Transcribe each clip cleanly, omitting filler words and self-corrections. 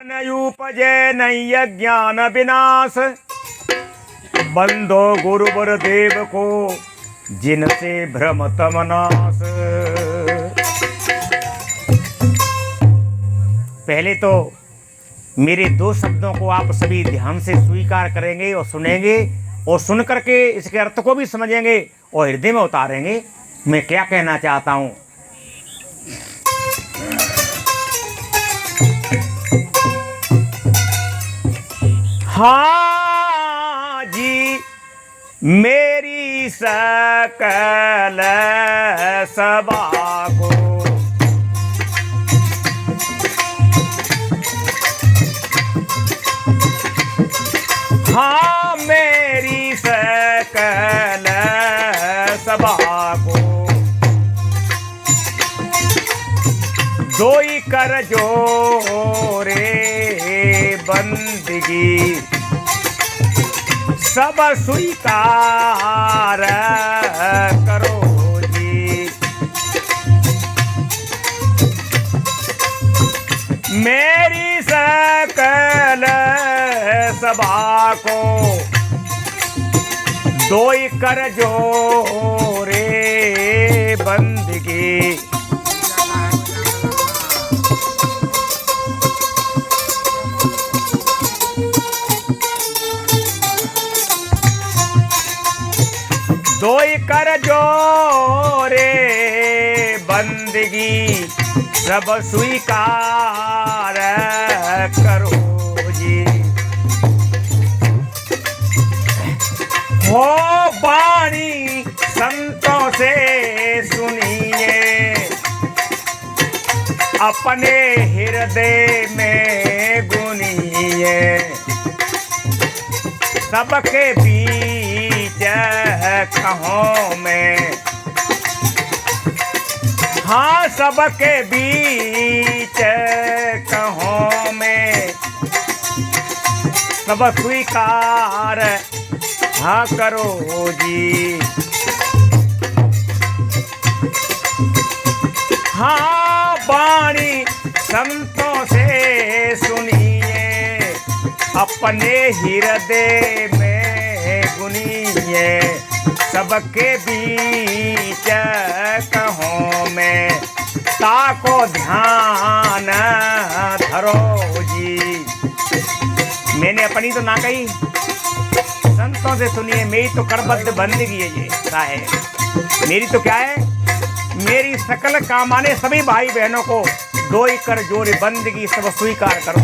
उपजे नैय ज्ञान विनाश, बंदो गुरुवर देव को जिनसे भ्रमत मनास। पहले तो मेरे दो शब्दों को आप सभी ध्यान से स्वीकार करेंगे और सुनेंगे और सुन करके इसके अर्थ को भी समझेंगे और हृदय में उतारेंगे मैं क्या कहना चाहता हूं। हाँ जी, मेरी सकल सभा को हाँ मेरी सकल सभा को दोई कर जोरे बंदगी सब स्वीकार करो जी। मेरी सकल सभा को दोई कर जोरे बंदगी दोई कर जोरे बंदगी सब स्वीकार करो जी। हो वाणी संतों से सुनिए, अपने हृदय में गुनिए, सबके बीच कहो में हाँ सबके बीच कहो में सब स्वीकार हाँ करो जी। हाँ वाणी संतों से सुनिए, अपने हृदय में गुनिए, सबके बीच कहो में ताको ध्यान धरो जी। मैंने अपनी तो ना कही, संतों से सुनिए, मेरी तो करबद्ध बंदगी है ये साहेब। मेरी तो क्या है, मेरी सकल कामाने सभी भाई बहनों को दोई कर जोरे बंदगी सब स्वीकार करो।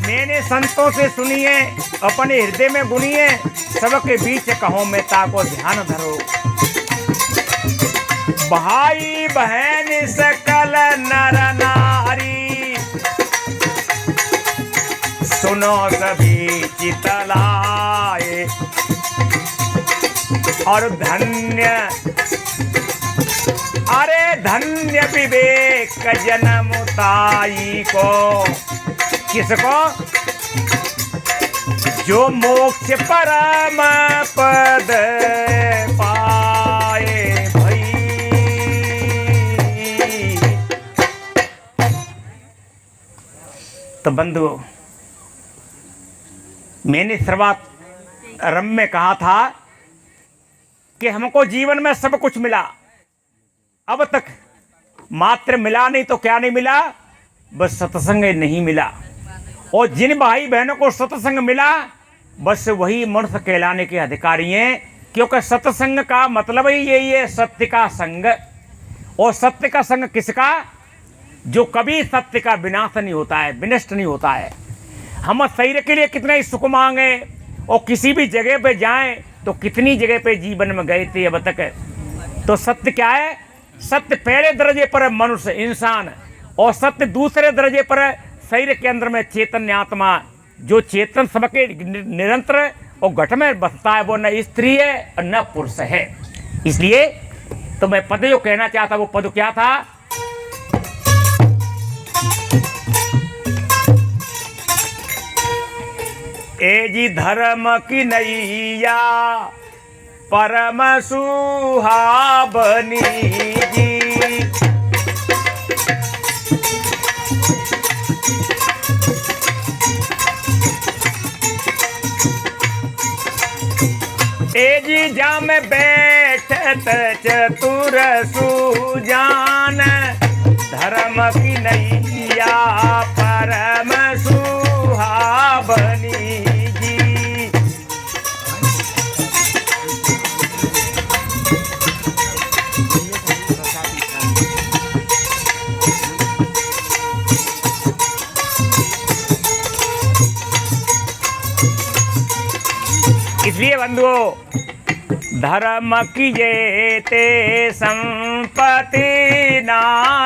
मैंने संतों से सुनिए, अपने हृदय में गुनिए, सबके बीच कहो में ताको ध्यान धरो। भाई बहन सकल नर नारी, सुनो सभी चितलाए, और धन्य अरे धन्य विवेक जन्मताई को, किसको, जो मोक्ष परम पद पाए भई। तो बंधुओं, मैंने शुरुआत आरंभ में कहा था कि हमको जीवन में सब कुछ मिला, अब तक मात्र मिला नहीं तो क्या नहीं मिला, बस सत्संग नहीं मिला। और जिन भाई बहनों को सत्संग मिला बस वही मनुष्य कहलाने के अधिकारी हैं, क्योंकि सत्संग का मतलब ही यही है, सत्य का संग। और सत्य का संग किसका, जो कभी सत्य का विनाश नहीं होता है, विनष्ट नहीं होता है। हम शरीर के लिए कितने ही सुख मांगे और किसी भी जगह पे जाएं तो कितनी जगह पे जीवन में गए थे अब तक। तो सत्य क्या है, सत्य पहले दर्जे पर मनुष्य इंसान, और सत्य दूसरे दर्जे पर शरीर के अंदर में चैतन्य आत्मा, जो चेतन सबके निरंतर और घट में बसता है, वो न स्त्री है और न पुरुष है। इसलिए तो मैं पद जो कहना चाहता वो पद क्या था, ए जी धर्म की नैया परम सुहावनी जी। तेजी जाम बैठत चतुर सुजान, धर्म की नैया परम सुहावनी जी। इसलिए बंधुओं, धर्म की ये ते संपत्ति ना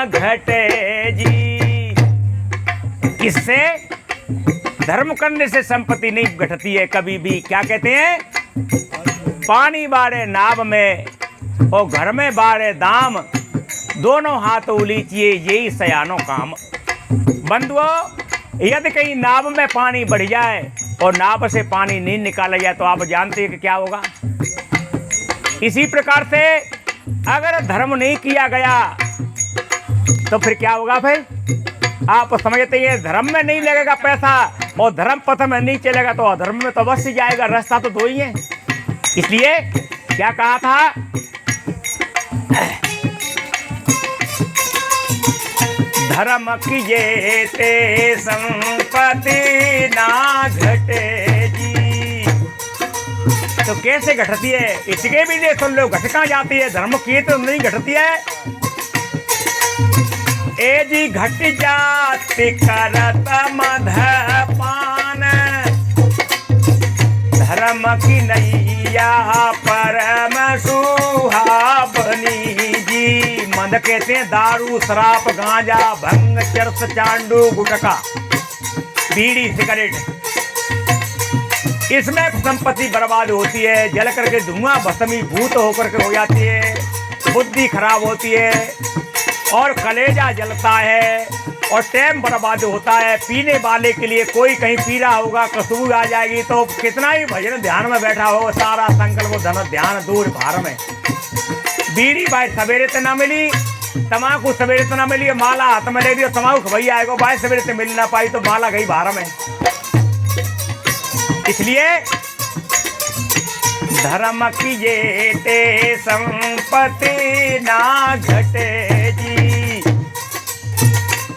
घटे जी। किससे? धर्म करने से संपत्ति नहीं घटती है कभी भी। क्या कहते हैं? पानी बारे नाव में और घर में बारे दाम, दोनों हाथ उलीचिए यही सयानो काम। बंधुओं, यदि कहीं नाव में पानी बढ़ जाए और नाव से पानी नहीं निकाला जाए तो आप जानते हैं कि क्या होगा। इसी प्रकार से अगर धर्म नहीं किया गया तो फिर क्या होगा भाई? आप समझते हैं धर्म में नहीं लगेगा पैसा और धर्म पथ में नहीं चलेगा तो अधर्म में तो अवश्य जाएगा। रास्ता तो दो ही है। इसलिए क्या कहा था? धर्म की ये ते संपत्ति ना घटे जी। तो कैसे घटती है? इसके भी नहीं सुन लो, घट कहाँ जाती है? धर्म की तो नहीं घटती है। ए जी घट जाती करत मधपान, धर्म की नैया परम सुहावनी जी। मद कहते हैं दारू, शराब, गांजा, भंग, चरस, चांडू, गुटखा, बीड़ी, सिगरेट। इसमें संपत्ति बर्बाद होती है, जल करके धुआं भस्मीभूत होकर के हो जाती है, बुद्धि खराब होती है और कलेजा जलता है और टाइम बर्बाद होता है। पीने वाले के लिए कोई कहीं पी रहा होगा, कसूर आ जाएगी तो कितना ही भजन ध्यान में बैठा हो, सारा संकल्प धन ध्यान दूर भार में। बीड़ी भाई सवेरे से ना मिली, तमाकू सवेरे से ना मिली, माला हाथ में ले ली, तमाकू भैया आएगा भाई सवेरे से मिल ना पाई तो माला गई भार में। इसलिए धर्म की ये ते संपत्ति ना घटे जी।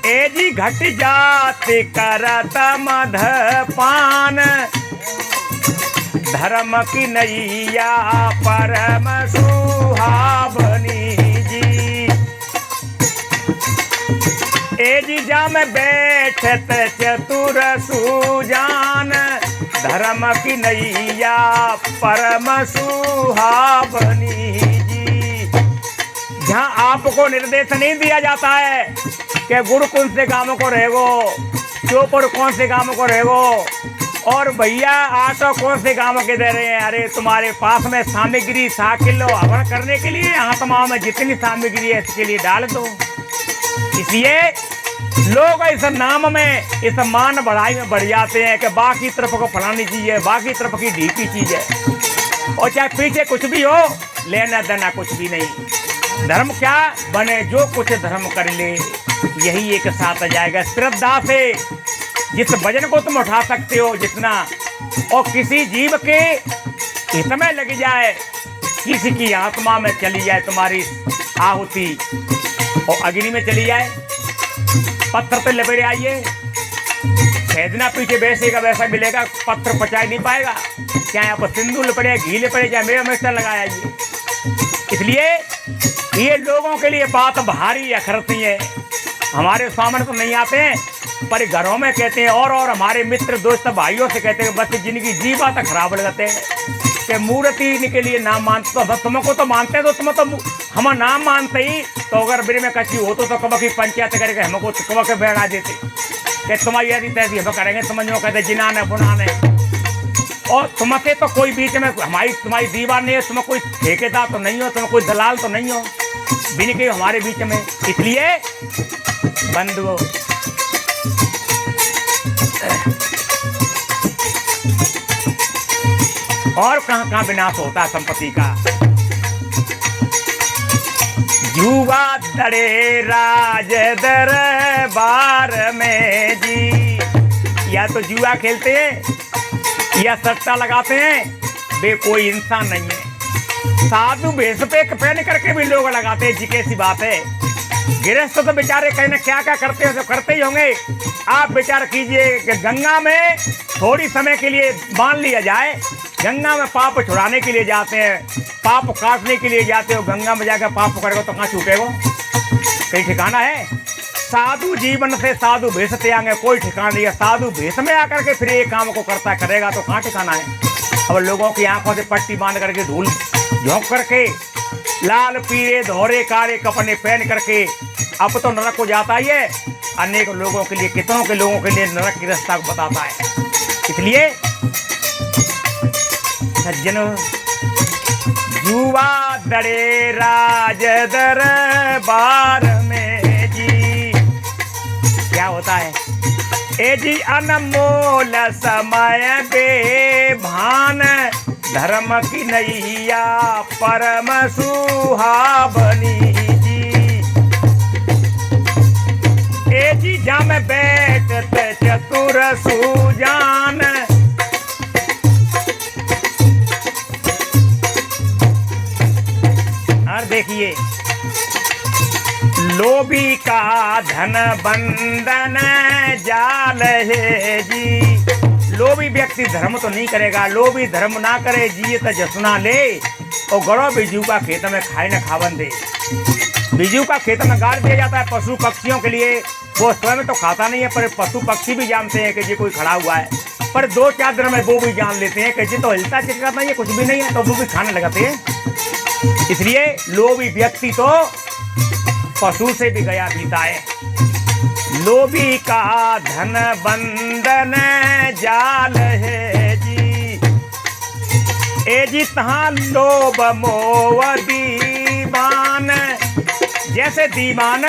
ए जी घट जाती करत मधपान, धर्म की नैया परम सुहावनी जी। ए जी जाम बैठत चतुर सुजान, धर्म की नैया परम सुहावनी जी। जहाँ आपको निर्देश नहीं दिया जाता है कि गुड़ कौन से गांव को रहेगो, चोपर कौन से गांव को रहेगो और भैया आटा कौन से गांव के दे रहे हैं। अरे तुम्हारे पास में सामग्री 100 किलो हवन करने के लिए आत्मा में जितनी सामग्री है इसके लिए डाल दो। इसलिए लोग इस नाम में इस मान बढ़ाई में बढ़ जाते हैं कि बाकी तरफ को फलानी चीज है, बाकी तरफ की ढीकी चीज है और चाहे पीछे कुछ भी हो, लेना देना कुछ भी नहीं। धर्म क्या बने? जो कुछ धर्म कर ले यही एक साथ आ जाएगा। श्रद्धा से जिस वजन को तुम उठा सकते हो जितना, और किसी जीव के हित में लग जाए, किसी की आत्मा में चली जाए तुम्हारी आहुति और अग्नि में चली जाए, पत्थर पे लपेटे आइए, भेजना पीछे वैसे का वैसा मिलेगा, पत्थर पचा नहीं पाएगा। चाहे आप सिंदूर लपेटे, घी लपेटे, चाहे मेरा मिर्चा लगाया आइए। इसलिए ये लोगों के लिए बात भारी अखरती है। हमारे सामने तो नहीं आते हैं पर घरों में कहते हैं और हमारे मित्र दोस्त भाइयों से कहते हैं, बस जिनकी जीवा तक खराब लगते हैं कि मूर्ति के लिए नाम मानते तो बस तुमको तो मानते हैं तो तुम तो हम नाम मानते ही तो अगर मेरे में कच्ची होतो तो कब की पंचायत करके हमको कब के बैठा देते कि तुम्हारी यदि तैसी हम करेंगे, समझो कहते जिनाने बुनाने। और तुमसे तो कोई बीच में तुम्हारी दीवार नहीं है, तुम्हें कोई ठेकेदार तो नहीं हो, तुम्हें कोई दलाल तो नहीं हो, बिन के हमारे बीच में। इसलिए बंधुओं, और कहाँ कहाँ विनाश होता है संपत्ति का। युवा दरे राज दरबार में जी, या तो जुआ खेलते हैं या सट्टा लगाते हैं, वे कोई इंसान नहीं है। साधु भेष पे पहन करके भी लोग लगाते हैं, जी कैसी बात है। गृहस्थ तो बेचारे कहीं ना क्या क्या करते हैं, तो करते ही होंगे। आप विचार कीजिए कि गंगा में थोड़ी समय के लिए मान लिया जाए, गंगा में पाप छुड़ाने के लिए जाते हैं, पाप काटने के लिए जाते हो, गंगा में जाकर पाप करेगा तो कहाँ छूटेगा, कहीं ठिकाना है? साधु जीवन से साधु भेष त्यागे कोई ठिकाना नहीं है। साधु भेष में आकर के फिर ये काम को करता करेगा तो कहाँ ठिकाना है? अब लोगों की आंखों से पट्टी बांध करके धूल झोंक करके लाल पीले धोरे काले कपड़े पहन करके अब तो नरक को जाता ही है। अनेक लोगों के लिए, कितनों के लोगों के लिए नरक की रास्ता को बताता है। इसलिए सज्जनों, जुआ दरे राज दरबार में जी क्या होता है? ए जी अनमोल समय बेभान, धर्म की नैया परम सुहावनी जी। ए जी जहाँ में बैठते चतुर सुजान, और देखिए लोभी का धन बंधन जाल है जी। लोभी व्यक्ति धर्म तो नहीं करेगा, लोभी धर्म ना करे, जिए तो जसुना ले और गड़ो बिजू का खेत में खाए न खावन दे। बिजू का खेत में गाड़ दिया जाता है पशु पक्षियों के लिए, वो स्वयं तो खाता नहीं है, पर पशु पक्षी भी जानते हैं कि जी कोई खड़ा हुआ है, पर 2-4 दिन में वो भी जान लेते हैं कि जी तो हिलता चिटका नहीं है, कुछ भी नहीं है, तो वो भी खाने लगाते हैं। इसलिए लोभी व्यक्ति तो पशु से भी गया बीता है। लोभी का धन बंधन जाल है जी। ए जी तहाँ लोभ मोह दीवान, जैसे दीवान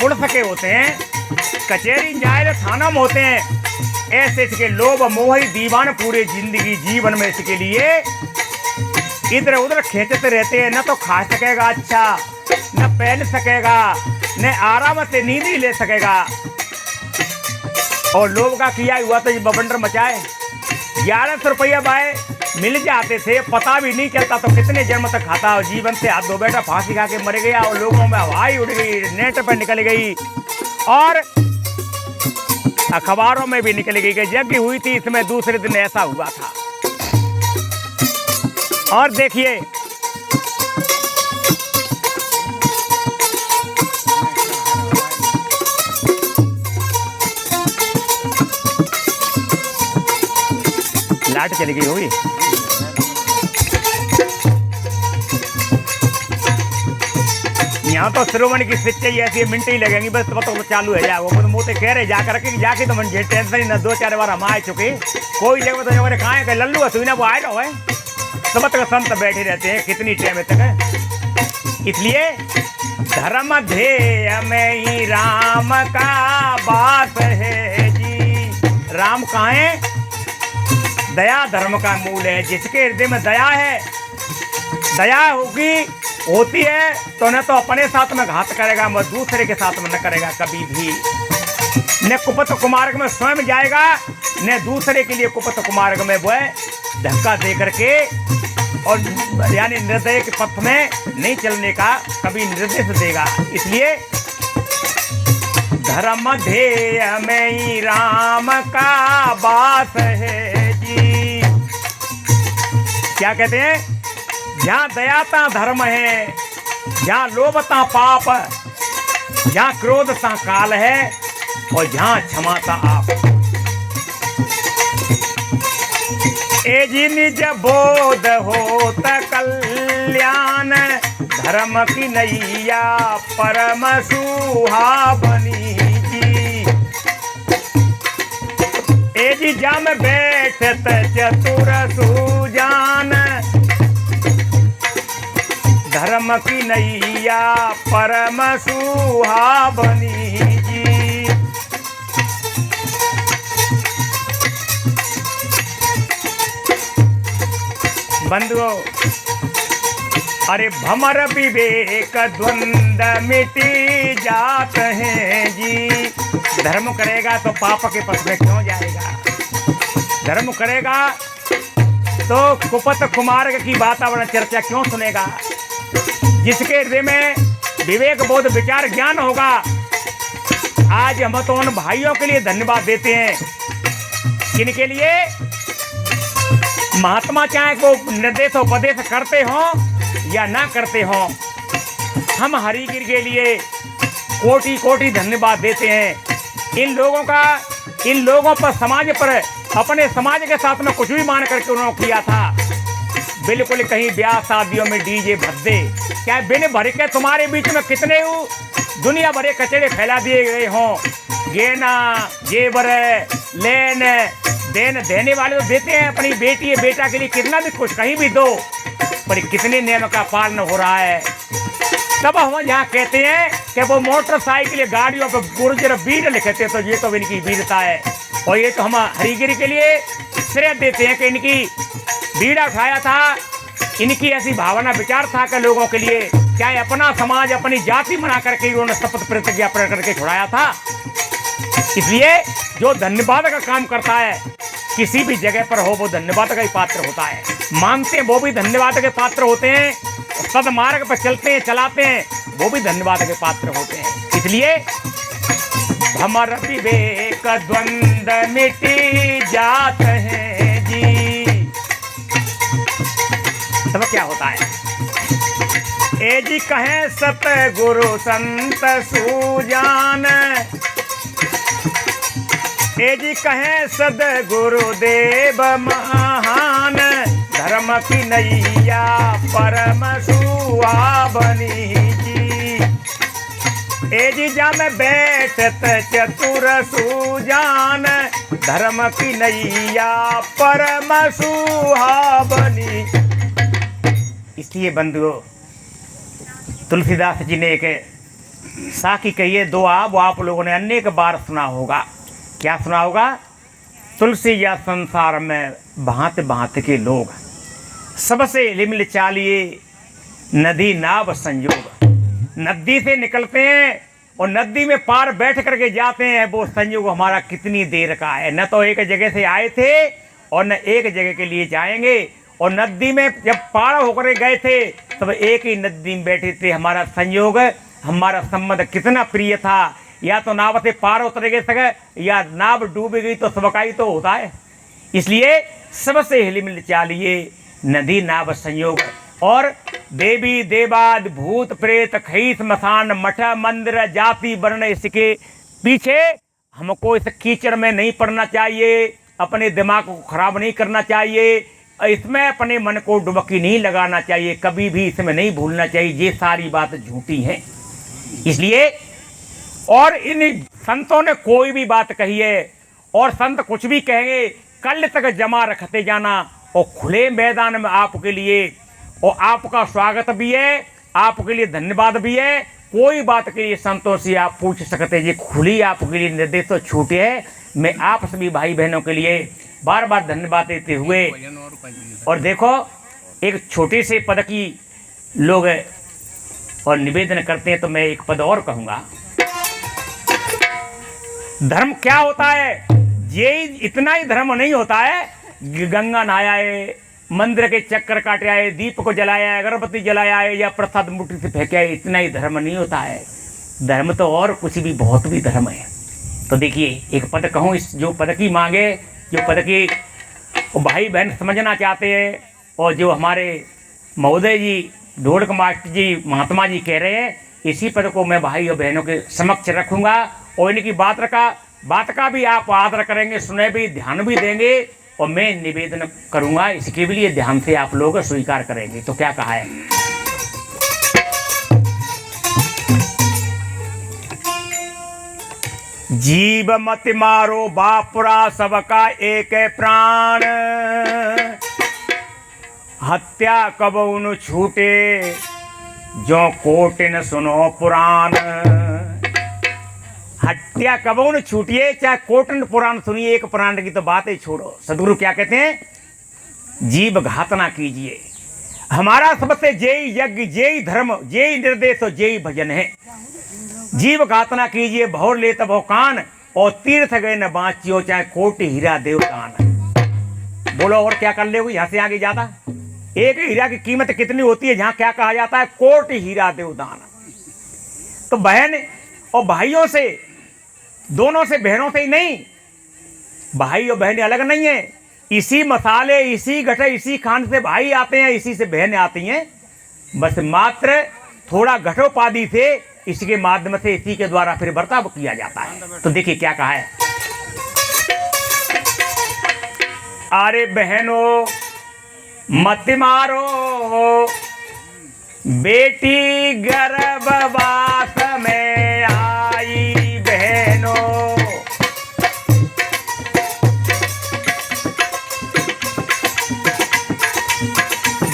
पुलिस के होते हैं, कचहरी न्यायालय थाना में होते हैं, ऐसे इसके लोभ मोह दीवान पूरे जिंदगी जीवन में इसके लिए इधर उधर खींचते रहते हैं। न तो खा सकेगा अच्छा, न पहन सकेगा, न आराम से नींद ही ले सकेगा। और लोग का किया हुआ तो बवंडर मचाए। 1100 रुपया बाय मिल जाते थे, पता भी नहीं चलता तो कितने जन्म तक खाता, और जीवन से हाथ धो बैठा फांसी खा के मर गया, और लोगों में हवाई उड़ गई, नेट पर निकल गई, और अखबारों में भी निकल गई कि यज्ञ हुई थी इसमें दूसरे दिन ऐसा हुआ था। और देखिए लाइट चली गई होगी। यहाँ तो श्रोमणी की स्विच चाहिए, ऐसी मिनट ही लगेंगी बस, तो चालू है जाओ। वो मोते कह रहे जाकर के जाके तो मन टेंशन ही ना, 2-4 बार हम आए चुके, कोई जगह तो जगह कहाँ है लल्लू सुई ना वो आए रहो है, सब तक संत बैठे रहते हैं कितनी टाइम तक है। इसलिए धर्म ध्येय में ही राम का बात है जी। राम कहाँ है? दया धर्म का मूल है। जिसके हृदय में दया है, दया होती है तो न तो अपने साथ में घात करेगा, मगर दूसरे के साथ में न करेगा कभी भी। न कुपथ कुमार्ग में स्वयं जाएगा, न दूसरे के लिए कुपथ कुमार्ग में वो धक्का दे करके, और यानी निर्दय के पथ में नहीं चलने का कभी निर्देश देगा। इसलिए धर्म ध्येय में ही राम का बात है जी। क्या कहते हैं? जहाँ दयाता धर्म है, जहाँ लोभता पाप, जहाँ क्रोधता काल है, और जहाँ क्षमाता आप। ए जी निज बोध होत कल्याण, धर्म की नैया परम सुहावनी जी। ए जी जम बैठत चतुर सुजान, धर्म की नैया परम सुहावनी जी। बंधुओं, अरे भमर विवेक द्वंद मिटी जात हैं जी। धर्म करेगा तो पाप के पथ में क्यों जाएगा? धर्म करेगा तो कुपत कुमार्ग की वातावरण चर्चा क्यों सुनेगा? जिसके हृदय में विवेक बोध विचार ज्ञान होगा। आज हम तो उन भाइयों के लिए धन्यवाद देते हैं जिनके लिए महात्मा चाहे वो निर्देश उपदेश करते हों या ना करते हों, हम हरिगिर के लिए कोटि कोटि धन्यवाद देते हैं। इन लोगों पर समाज पर अपने समाज के साथ में कुछ भी मान करके उन्होंने किया था। बिल्कुल कहीं ब्याह शादियों में डीजे भद्दे क्या बिन भर के तुम्हारे बीच में कितने दुनिया भरे कचरे फैला दिए गए हों। गेना जेवर लेन देन देने वाले तो देते हैं अपनी बेटी या बेटा के लिए कितना भी कुछ कहीं भी दो, पर कितने नियम का पालन हो रहा है। तब हम यहाँ कहते हैं कि वो मोटरसाइकिल गाड़ियों पर गुर्जर वीर लिखे थे, तो ये तो इनकी वीरता है। और ये तो हम हरिगिरी के लिए श्रेय देते हैं कि इनकी बीड़ा उठाया था, इनकी ऐसी भावना विचार था कि लोगों के लिए चाहे अपना समाज अपनी जाति बना करके उन्होंने शपथ प्रतिज्ञा करके छुड़ाया था। इसलिए जो धन्यवाद का काम करता है किसी भी जगह पर हो वो धन्यवाद का ही पात्र होता है। मानते हैं वो भी धन्यवाद के पात्र होते हैं, सदमार्ग पर चलते हैं चलाते हैं वो भी धन्यवाद के पात्र होते हैं। इसलिए भमर विवेक द्वंद्व मिटी जात है जी। तब क्या होता है? ए जी कहें सतगुरु संत सुजान, ए जी कहें सदगुरुदेव महान, धर्म की नैया परम सुहावनी जी। ए जी जा में बैठत चतुर सुजान, धर्म की नैया परम सुहावनी। इसलिए बंधुओं तुलसीदास जी ने एक साखी कही है दुआ, वो आप लोगों ने अनेक बार सुना होगा। क्या सुना होगा? तुलसी या संसार में भांत भांत के लोग, सबसे लिमिल चालिए नदी नाव संयोग। नदी से निकलते हैं और नदी में पार बैठ करके जाते हैं, वो संयोग हमारा कितनी देर का है। न तो एक जगह से आए थे और न एक जगह के लिए जाएंगे। और नदी में जब पार होकर गए थे तब एक ही नदी में बैठे थे। हमारा संयोग हमारा संबंध कितना प्रिय था। या तो नाव से पार उतर गए सके या नाव डूब गई तो सबकाई तो होता है। इसलिए सबसे हिलमिल चालिए नदी नाव संयोग। और देवी देवाद भूत प्रेत खई स्मशान मठ मंदिर जाति वर्ण, इसके पीछे हमको इस कीचड़ में नहीं पड़ना चाहिए, अपने दिमाग को खराब नहीं करना चाहिए, इसमें अपने मन को डुबकी नहीं लगाना चाहिए, कभी भी इसमें नहीं भूलना चाहिए। ये सारी बात झूठी हैं। इसलिए और इन संतों ने कोई भी बात कही है और संत कुछ भी कहेंगे कल तक जमा रखते जाना और खुले मैदान में आपके लिए, और आपका स्वागत भी है, आपके लिए धन्यवाद भी है। कोई बात के लिए संतों से आप पूछ सकते हैं। ये खुली आपके लिए निर्देश तो छूटे है। मैं आप सभी भाई बहनों के लिए बार बार धन्यवाद देते हुए, और देखो एक छोटे से पद की लोग और निवेदन करते हैं तो मैं एक पद और कहूँगा। धर्म क्या होता है? ये इतना ही धर्म नहीं होता है गंगा नहाया, मंदिर के चक्कर काटे आए, दीप को जलाया, अगरबत्ती जलाया है या प्रसाद मुट्ठी से फेंके आए, इतना ही धर्म नहीं होता है। धर्म तो और कुछ भी बहुत भी धर्म है। तो देखिए एक पद कहूँ, इस जो पद की मांगे, जो पद की भाई बहन समझना चाहते हैं और जो हमारे महोदय जी ढोलक मास्टर जी महात्मा जी कह रहे हैं, इसी पद को मैं भाई और बहनों के समक्ष रखूँगा और इनकी बात का भी आप आदर करेंगे, सुने भी, ध्यान भी देंगे और मैं निवेदन करूँगा इसके भी लिए ध्यान से आप लोग स्वीकार करेंगे। तो क्या कहा है? जीव मत मारो बापुरा सबका एक प्राण, हत्या कबहुन छूटे जो कोटिन सुनो पुराण। हत्या कबहुन छूटिए चाहे कोटिन पुराण सुनिए, एक प्राण की तो बात ही छोड़ो। सदगुरु क्या कहते हैं? जीव घात ना कीजिए। हमारा सबसे जेई यज्ञ, जेई धर्म, जेई निर्देश और जेई भजन है। जीव घात ना कीजिए, भौर ले तब कान, और तीर्थ गए न बाँचियो चाहे कोटि हीरा देवदान। बोलो और क्या कर ले हुई, यहाँ से आगे ज्यादा। एक हीरा की कीमत कितनी होती है, जहां क्या कहा जाता है, कोटि हीरा देवदान। तो बहन और भाइयों से, दोनों से, बहनों से ही नहीं, भाई और बहनें अलग नहीं है। इसी मसाले, इसी गठे, इसी खान से भाई आते हैं, इसी से बहनें आती हैं। बस मात्र थोड़ा घटोपाधि से इसके माध्यम से, इसी के द्वारा फिर बर्ताव किया जाता है। तो देखिए क्या कहा है, अरे बहनों मत मारो, बेटी गर्भवास में आई। बहनों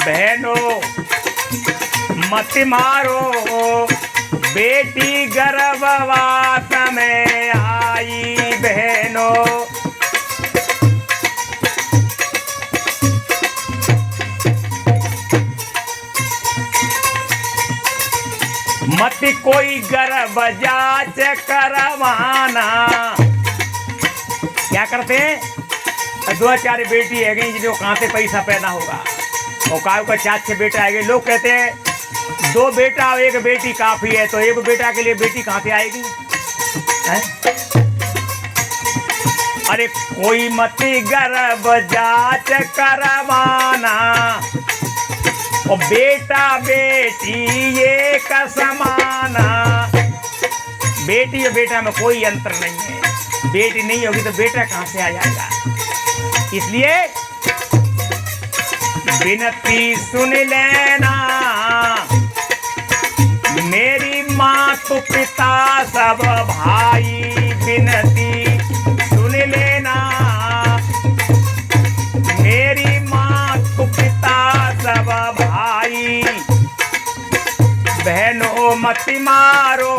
बहनों मत मारो, बेटी गर्भवास में आई। बहनों मत कोई गर्भ जांच करवाना। क्या करते हैं, दो चार बेटी है गई जिनको कहाँ से पैसा पैदा होगा, और कायु का 4-6 बेटा है गए। लोग कहते हैं 2 बेटा और 1 बेटी काफी है, तो 1 बेटा के लिए बेटी कहाँ से आएगी है? अरे कोई मत गर्भ जांच करवाना, और बेटा बेटी एक समाना। बेटी और बेटा में कोई अंतर नहीं है, बेटी नहीं होगी तो बेटा कहां से आ जाएगा। इसलिए विनती सुन लेना, मेरी माँ तो पिता सब भाई। विनती सुन लेना, मेरी माँ तो पिता सब भाई। बहनों मत मारो,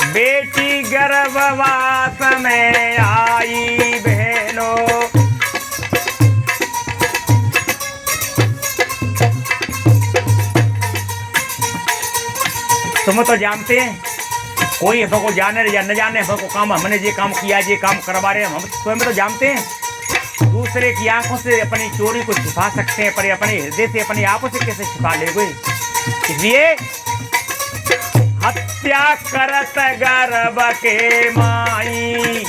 बेटी गर्भवास में आई। बहनों तुम तो जानते हैं, कोई हमको जाने या न जाने, हमको काम, हमने ये काम किया, ये काम करवा रहे हैं, हम स्वयं तो जानते हैं। दूसरे की आंखों से अपनी चोरी को छिपा सकते हैं, पर अपने हृदय से, अपने आप से कैसे छिपा लेंगे। इसलिए हत्या करत गर्भ के माई,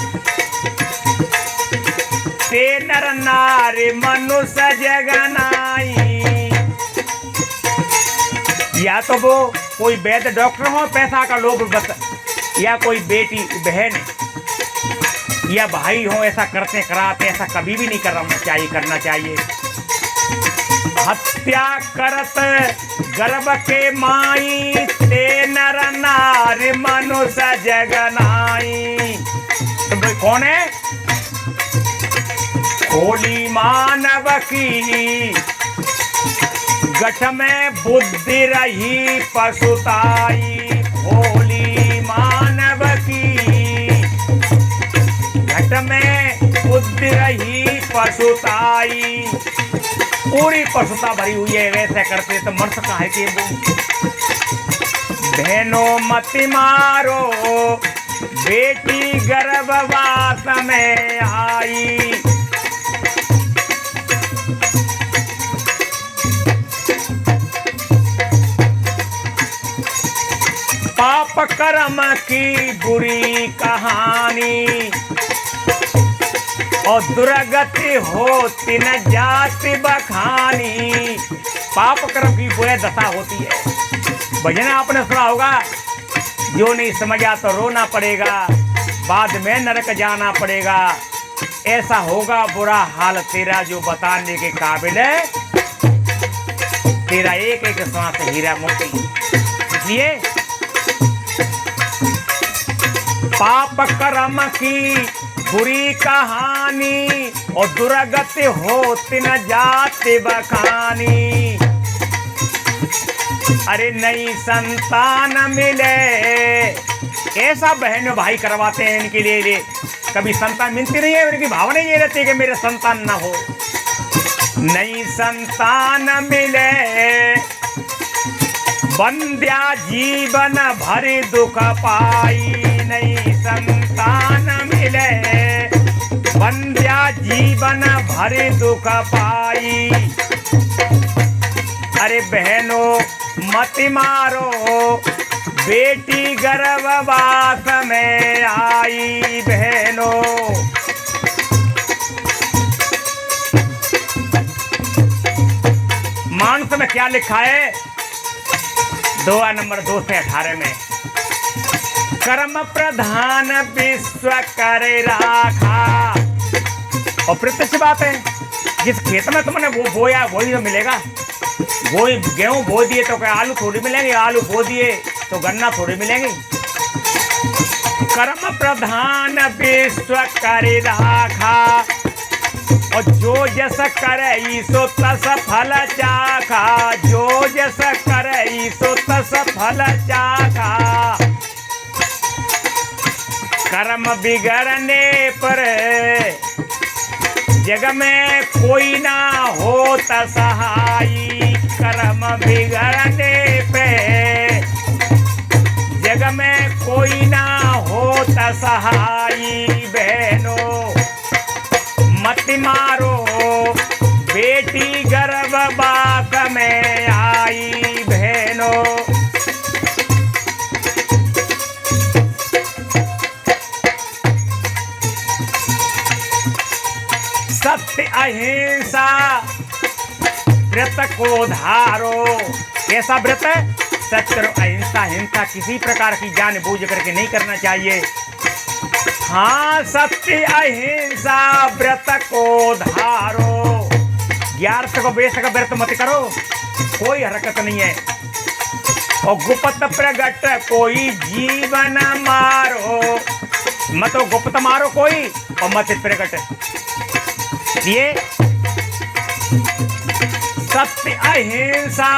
ते नर नारी मनुष्य जगनाई। या तो वो कोई वैद्य डॉक्टर हो, पैसा का लोभ बस, या कोई बेटी बहन या भाई हो, ऐसा करते कराते, ऐसा कभी भी नहीं करना चाहिए। हत्या करत गर्भ के माई, ते नर नारी मनुष्य जगनाई। तो कौन है, होली मानव की, गठ में बुद्धि रही पशुताई। होली मानव की, गठ में बुद्धि रही पशुताई। पूरी पशुता भरी हुई है, वैसे करते तो मर सका है कि। बहनों मत मारो, बेटी गर्भवास में आई। पाप कर्म की बुरी कहानी, और दुर्गति होती न जाति बखानी। पाप कर्म की बुरी दशा होती है। भजन आपने सुना होगा, जो नहीं समझा तो रोना पड़ेगा, बाद में नरक जाना पड़ेगा। ऐसा होगा बुरा हाल तेरा, जो बताने के काबिल है। तेरा एक एक श्वास हीरा मोती। इसलिए पाप कर्म की बुरी कहानी, और दुर्गति होती न जाति बखानी। अरे नई संतान मिले, ऐसा बहन भाई करवाते हैं इनके लिए। कभी संतान मिलती नहीं है, उनकी भावना ये रहती है कि मेरे संतान ना हो। नई संतान मिले, बंध्या जीवन भर दुख पाई। नई संतान मिले, बंध्या जीवन भर दुख पाई। अरे बहनों मत मारो, बेटी गर्भवास में आई। बहनों मानस में क्या लिखा है? दुआ नंबर 2 से 18 में, कर्म प्रधान विश्व करे राखा। और प्रत्यक्ष बात है, जिस खेत में तुमने वो बोया वही तो मिलेगा। वही गेहूं बो दिए तो क्या आलू थोड़ी मिलेंगे, आलू बो दिए तो गन्ना थोड़ी मिलेंगे। कर्म प्रधान विश्व करे राखा, और जो जस करे सो तस फल चाखा। जो जस करे सो तस फल चाखा। कर्म बिगड़ने पर जग में कोई ना होता सहाई। कर्म बिगड़ने पे जग में कोई ना होता सहाई। बहनों मत मारो, बेटी गर्भवास में आई। बहनों सत्य अहिंसा व्रत को धारो। कैसा व्रत है? सत्य और अहिंसा। हिंसा किसी प्रकार की जानबूझ करके नहीं करना चाहिए। हाँ, सत्य अहिंसा व्रत को धारो। 11 को बेस का व्रत मत करो, कोई हरकत नहीं है। और गुप्त प्रगट कोई जीवन मारो। मत गुप्त मारो कोई और मत प्रगट। ये सत्य अहिंसा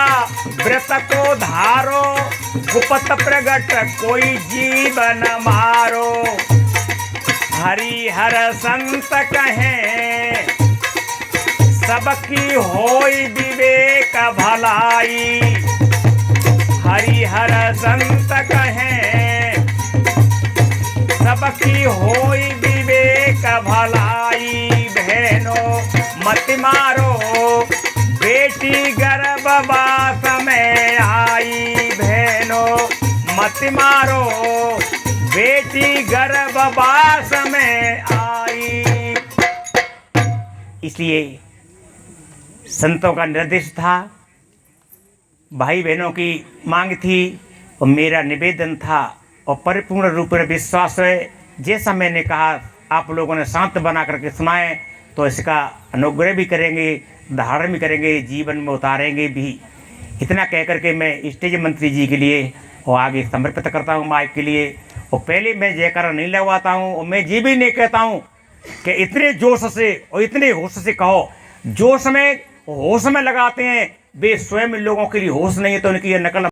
व्रत को धारो, गुप्त प्रगट कोई जीवन मारो। हरिहर संत कहें सबकी होई विवेक भलाई। हरिहर संत कहें सबकी होई विवेक भलाई। बहनों मत मारो, बेटी गर्भवास में आई। बहनों मत मारो, बेटी गर्भवास में आई। इसलिए संतों का निर्देश था, भाई बहनों की मांग थी और मेरा निवेदन था। और परिपूर्ण रूप में विश्वास है, जैसा मैंने कहा आप लोगों ने शांत बना करके सुनाए, तो इसका अनुग्रह भी करेंगे, धारण भी करेंगे, जीवन में उतारेंगे भी। इतना कह करके मैं स्टेज मंत्री जी के लिए और आगे समर्पित करता हूँ माइक के लिए। और पहले मैं जयकारा नहीं लगवाता हूँ और मैं ये भी नहीं कहता हूँ कि इतने जोश से और इतने होश से कहो। जोश में होश में लगाते हैं, वे स्वयं लोगों के लिए होश नहीं है तो उनकी ये नकल